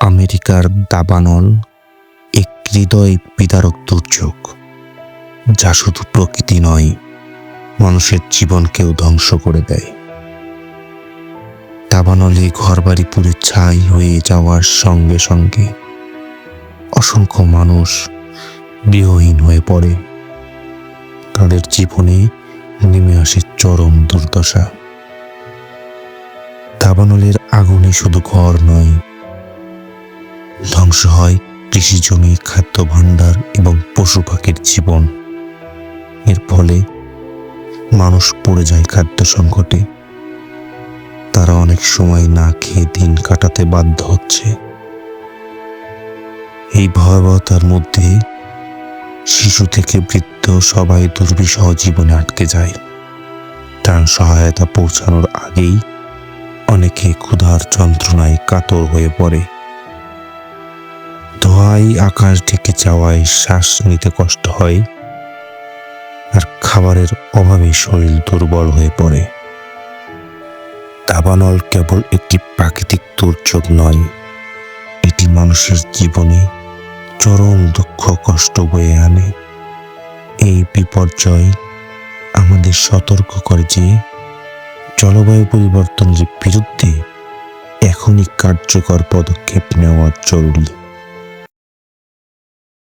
আমেরিকার দাবানল এক হৃদয় বিদারক দুর্যোগ, যা শুধু প্রকৃতি নয়, মানুষের জীবনকেও ধ্বংস করে দেয়। দাবানলে ঘরবাড়ি পুড়ে ছাই হয়ে যাওয়ার সঙ্গে সঙ্গে অসংখ্য মানুষ গৃহহীন হয়ে পড়ে। তাদের জীবনে নেমে আসে চরম দুর্দশা। দাবানলের আগুনে শুধু ঘর নয়, ধ্বংস হয় কৃষি জমি, খাদ্য ভাণ্ডার এবং পশু পাখির জীবন। এর ফলে মানুষ পড়ে যায় খাদ্য সংকটে। তারা অনেক সময় না খেয়ে দিন কাটাতে বাধ্য হচ্ছে। এই ভয়াবহতার মধ্যে শিশু থেকে বৃদ্ধ সবাই দুর্বিষহ জীবনে আটকে যায়। ত্রাণ সহায়তা পৌঁছানোর আগেই অনেকে ক্ষুধার যন্ত্রণায় কাতর হয়ে পড়ে। ধোঁয়ায় আকাশ ঢেকে যাওয়ায় শ্বাস নিতে কষ্ট হয়, আর খাবারের অভাবে শরীর দুর্বল হয়ে পড়ে। দাবানল কেবল একটি প্রাকৃতিক দুর্যোগ নয়, এটি মানুষের জীবনে চরম দুঃখ কষ্ট বয়ে আনে। এই বিপর্যয় আমাদের সতর্ক করে যে জলবায়ু পরিবর্তনের বিরুদ্ধে এখনই কার্যকর পদক্ষেপ নেওয়া জরুরি।